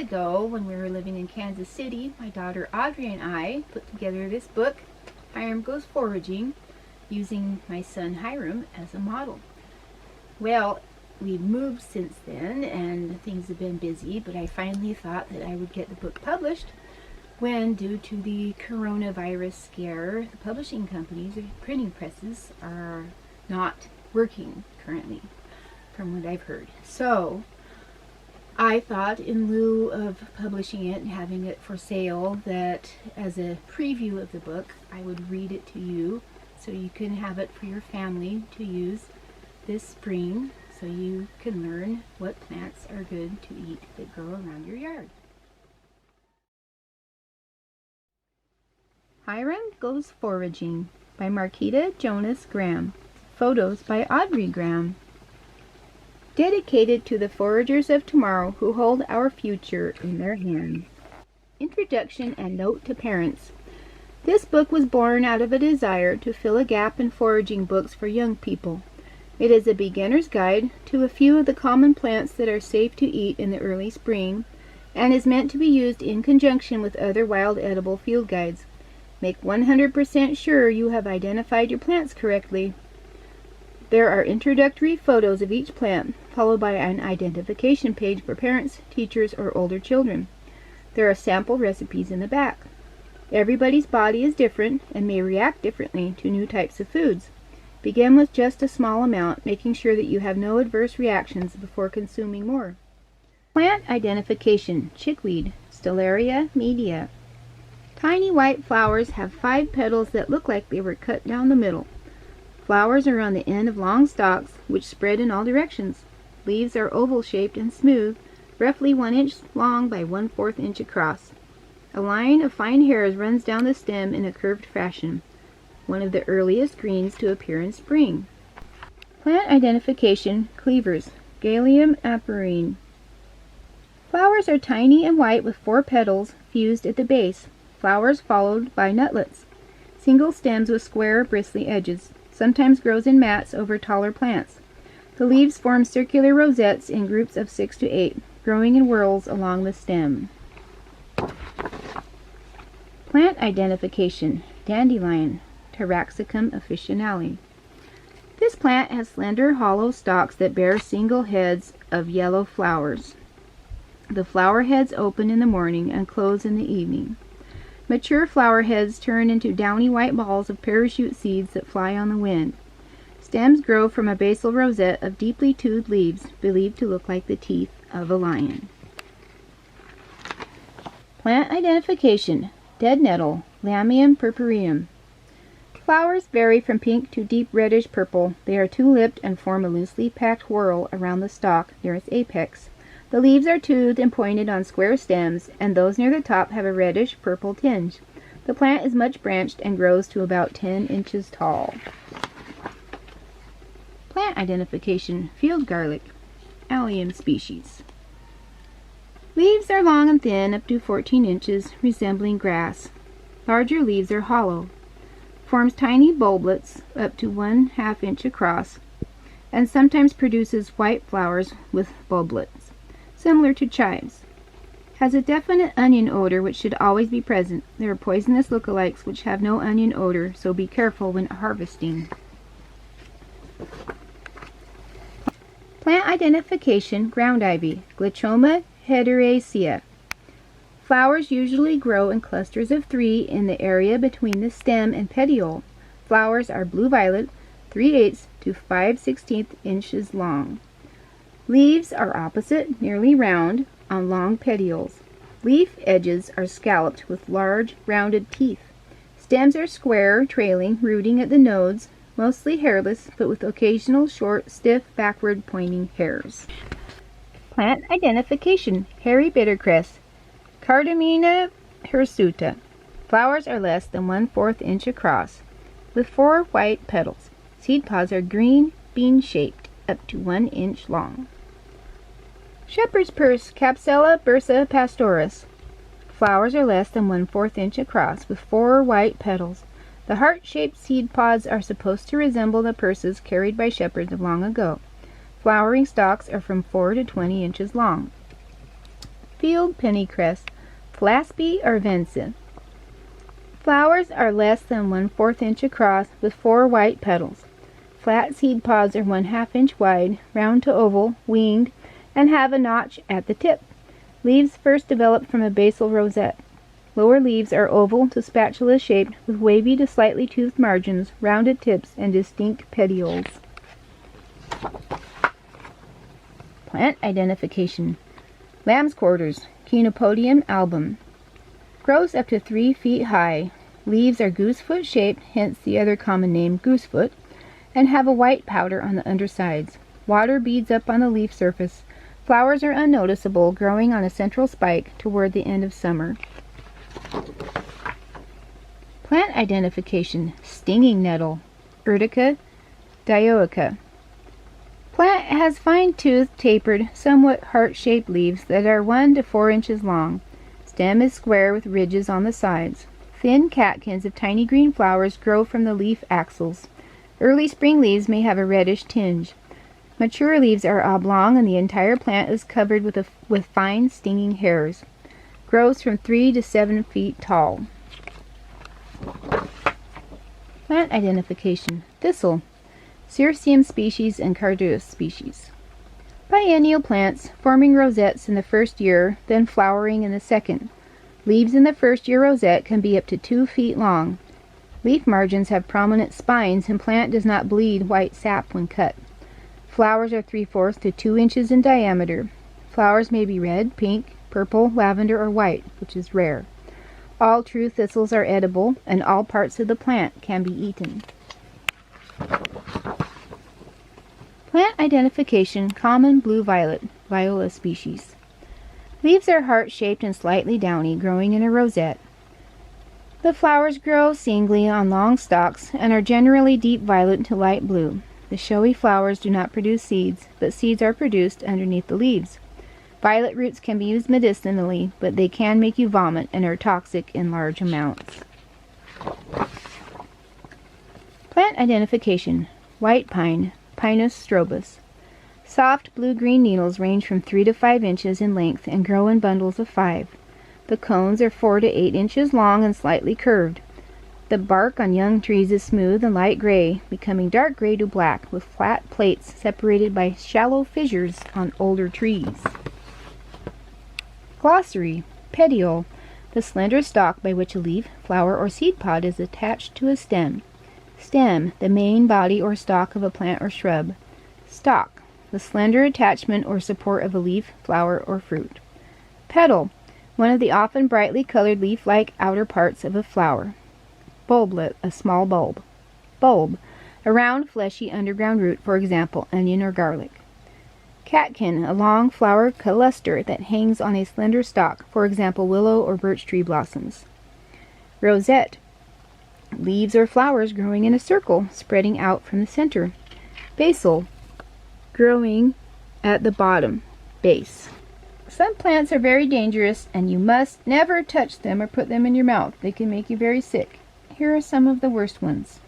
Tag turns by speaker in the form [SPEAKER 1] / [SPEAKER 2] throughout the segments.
[SPEAKER 1] ago, when we were living in Kansas City, my daughter Audrey and I put together this book, Hyrum Goes Foraging, using my son Hyrum as a model. Well, we've moved since then and things have been busy, but I finally thought that I would get the book published when, due to the coronavirus scare, the publishing companies, the printing presses, are not working currently, from what I've heard. So I thought, in lieu of publishing it and having it for sale, that as a preview of the book, I would read it to you so you can have it for your family to use this spring, so you can learn what plants are good to eat that grow around your yard. Hyrum Goes Foraging by Marqueta Graham. Photos by Audrey Graham. Dedicated to the foragers of tomorrow who hold our future in their hands. Introduction and note to parents. This book was born out of a desire to fill a gap in foraging books for young people. It is a beginner's guide to a few of the common plants that are safe to eat in the early spring, and is meant to be used in conjunction with other wild edible field guides. Make 100% sure you have identified your plants correctly. There are introductory photos of each plant, followed by an identification page for parents, teachers, or older children. There are sample recipes in the back. Everybody's body is different and may react differently to new types of foods. Begin with just a small amount, making sure that you have no adverse reactions before consuming more. Plant identification. Chickweed, Stellaria media. Tiny white flowers have 5 petals that look like they were cut down the middle. Flowers are on the end of long stalks, which spread in all directions. Leaves are oval-shaped and smooth, roughly 1 inch long by 1/4 inch across. A line of fine hairs runs down the stem in a curved fashion, one of the earliest greens to appear in spring. Plant identification. Cleavers, Galium aparine. Flowers are tiny and white with 4 petals fused at the base. Flowers followed by nutlets. Single stems with square, bristly edges. Sometimes grows in mats over taller plants. The leaves form circular rosettes in groups of 6 to 8, growing in whorls along the stem. Plant identification. Dandelion, Taraxacum officinale. This plant has slender, hollow stalks that bear single heads of yellow flowers. The flower heads open in the morning and close in the evening. Mature flower heads turn into downy white balls of parachute seeds that fly on the wind. Stems grow from a basal rosette of deeply toothed leaves, believed to look like the teeth of a lion. Plant identification. Dead nettle, Lamium purpureum. Flowers vary from pink to deep reddish purple. They are two-lipped and form a loosely packed whorl around the stalk near its apex. The leaves are toothed and pointed on square stems, and those near the top have a reddish-purple tinge. The plant is much branched and grows to about 10 inches tall. Plant identification. Field garlic, Allium species. Leaves are long and thin, up to 14 inches, resembling grass. Larger leaves are hollow. Forms tiny bulblets up to 1/2 inch across, and sometimes produces white flowers with bulblets, similar to chives. Has a definite onion odor which should always be present. There are poisonous lookalikes which have no onion odor, so be careful when harvesting. Plant identification. Ground ivy, Glechoma hederacea. Flowers usually grow in clusters of 3 in the area between the stem and petiole. Flowers are blue-violet, 3/8 to 5/16 inches long. Leaves are opposite, nearly round, on long petioles. Leaf edges are scalloped with large, rounded teeth. Stems are square, trailing, rooting at the nodes, mostly hairless, but with occasional short, stiff, backward-pointing hairs. Plant identification. Hairy bittercress, Cardamine hirsuta. Flowers are less than 1/4 inch across, with 4 white petals. Seed pods are green, bean-shaped, up to 1 inch long. Shepherd's purse, Capsella bursa-pastoris. Flowers are less than 1/4 inch across, with 4 white petals. The heart-shaped seed pods are supposed to resemble the purses carried by shepherds of long ago. Flowering stalks are from 4 to 20 inches long. Field Pennycress, Thlaspi arvense. Flowers are less than 1/4 inch across with 4 white petals. Flat seed pods are 1/2 inch wide, round to oval, winged, and have a notch at the tip. Leaves first develop from a basal rosette. Lower leaves are oval to spatula-shaped with wavy to slightly toothed margins, rounded tips, and distinct petioles. Plant identification. Lambsquarters, Chenopodium album. Grows up to 3 feet high. Leaves are goosefoot shaped, hence the other common name goosefoot, and have a white powder on the undersides. Water beads up on the leaf surface. Flowers are unnoticeable, growing on a central spike toward the end of summer. Plant identification. Stinging nettle, Urtica, dioica. Plant has fine-toothed, tapered, somewhat heart-shaped leaves that are 1 to 4 inches long. Stem is square with ridges on the sides. Thin catkins of tiny green flowers grow from the leaf axils. Early spring leaves may have a reddish tinge. Mature leaves are oblong and the entire plant is covered with fine stinging hairs. Grows from 3 to 7 feet tall. Plant identification. Thistle, Cirsium species and Carduus species. Biennial plants, forming rosettes in the first year, then flowering in the second. Leaves in the first year rosette can be up to 2 feet long. Leaf margins have prominent spines and plant does not bleed white sap when cut. Flowers are 3/4 to 2 inches in diameter. Flowers may be red, pink, purple, lavender, or white, which is rare. All true thistles are edible, and all parts of the plant can be eaten. Plant identification. Common blue violet, Viola species. Leaves are heart-shaped and slightly downy, growing in a rosette. The flowers grow singly on long stalks and are generally deep violet to light blue. The showy flowers do not produce seeds, but seeds are produced underneath the leaves. Violet roots can be used medicinally, but they can make you vomit and are toxic in large amounts. Plant identification. White pine, Pinus strobus. Soft blue-green needles range from 3 to 5 inches in length and grow in bundles of 5. The cones are 4 to 8 inches long and slightly curved. The bark on young trees is smooth and light gray, becoming dark gray to black, with flat plates separated by shallow fissures on older trees. Glossary. Petiole, the slender stalk by which a leaf, flower, or seed pod is attached to a stem. Stem, the main body or stalk of a plant or shrub. Stalk, the slender attachment or support of a leaf, flower, or fruit. Petal, one of the often brightly colored leaf-like outer parts of a flower. Bulblet, a small bulb. Bulb, a round fleshy underground root, for example, onion or garlic. Catkin, a long flower cluster that hangs on a slender stalk, for example, willow or birch tree blossoms. Rosette, leaves or flowers growing in a circle, spreading out from the center. Basal, growing at the bottom, base. Some plants are very dangerous and you must never touch them or put them in your mouth. They can make you very sick. Here are some of the worst ones.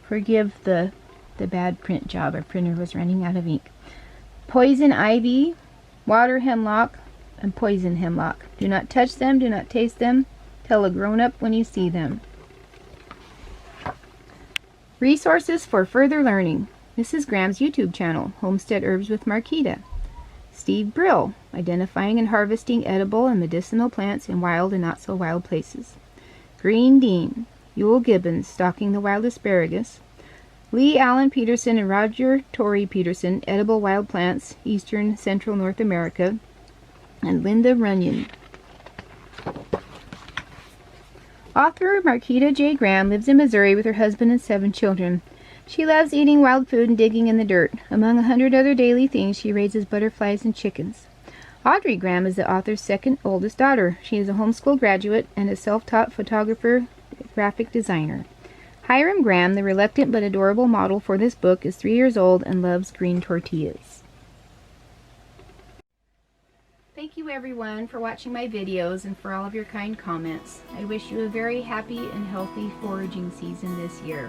[SPEAKER 1] Forgive the bad print job. Our printer was running out of ink. Poison ivy, water hemlock, and poison hemlock. Do not touch them, do not taste them. Tell a grown-up when you see them. Resources for further learning. Mrs. Graham's YouTube channel, Homestead Herbs with Marqueta. Steve Brill, identifying and harvesting edible and medicinal plants in wild and not so wild places. Green Dean, Yule Gibbons, stalking the wild asparagus. Lee Allen Peterson and Roger Torrey Peterson, edible wild plants, eastern central North America. And Linda Runyon. Author Marqueta J. Graham lives in Missouri with her husband and 7 children. She loves eating wild food and digging in the dirt. Among 100 other daily things, she raises butterflies and chickens. Audrey Graham is the author's second oldest daughter. She is a homeschool graduate and a self-taught photographer, graphic designer. Hyrum Graham, the reluctant but adorable model for this book, is 3 years old and loves green tortillas. Thank you everyone for watching my videos and for all of your kind comments. I wish you a very happy and healthy foraging season this year.